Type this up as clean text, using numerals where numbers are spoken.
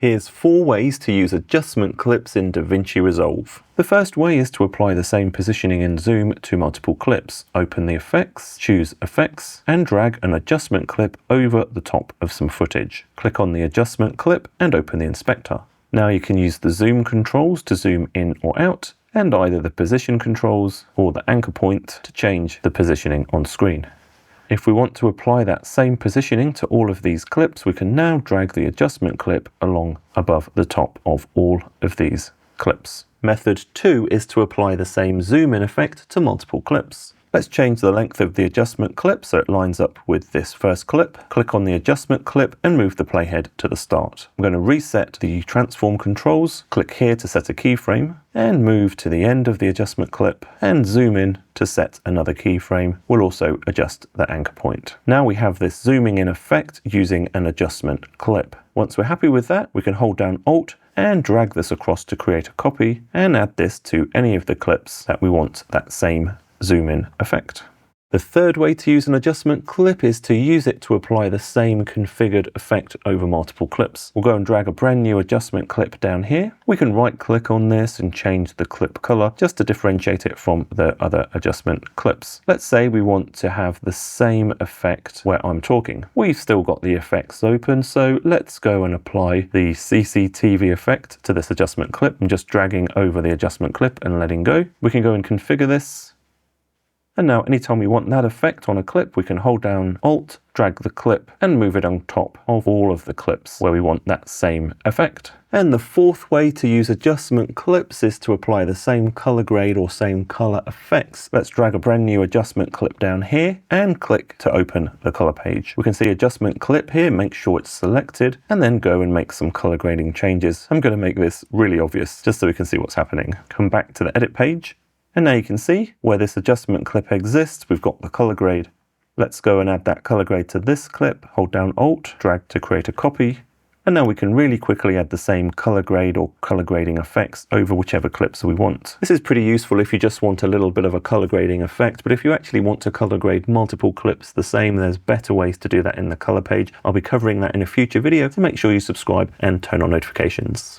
Here's 4 ways to use adjustment clips in DaVinci Resolve. The first way is to apply the same positioning in Zoom to multiple clips. Open the effects, choose effects, and drag an adjustment clip over the top of some footage. Click on the adjustment clip and open the inspector. Now you can use the zoom controls to zoom in or out, and either the position controls or the anchor point to change the positioning on screen. If we want to apply that same positioning to all of these clips, we can now drag the adjustment clip along above the top of all of these clips. Method 2 is to apply the same zoom in effect to multiple clips. Let's change the length of the adjustment clip so it lines up with this first clip. Click on the adjustment clip and move the playhead to the start. I'm going to reset the transform controls, click here to set a keyframe, and move to the end of the adjustment clip and zoom in to set another keyframe. We'll also adjust the anchor point. Now we have this zooming in effect using an adjustment clip. Once we're happy with that, we can hold down Alt and drag this across to create a copy and add this to any of the clips that we want that same zoom in effect. The third way to use an adjustment clip is to use it to apply the same configured effect over multiple clips. We'll go and drag a brand new adjustment clip down here. We can right click on this and change the clip color just to differentiate it from the other adjustment clips. Let's say we want to have the same effect where I'm talking. We've still got the effects open, so let's go and apply the CCTV effect to this adjustment clip. I'm just dragging over the adjustment clip and letting go. We can go and configure this. And now anytime we want that effect on a clip, we can hold down Alt, drag the clip, and move it on top of all of the clips where we want that same effect. And the fourth way to use adjustment clips is to apply the same color grade or same color effects. Let's drag a brand new adjustment clip down here and click to open the color page. We can see adjustment clip here, make sure it's selected, and then go and make some color grading changes. I'm going to make this really obvious just so we can see what's happening. Come back to the edit page. And now you can see where this adjustment clip exists, we've got the color grade. Let's go and add that color grade to this clip, hold down Alt, drag to create a copy. And now we can really quickly add the same color grade or color grading effects over whichever clips we want. This is pretty useful if you just want a little bit of a color grading effect, but if you actually want to color grade multiple clips the same, there's better ways to do that in the color page. I'll be covering that in a future video, so make sure you subscribe and turn on notifications.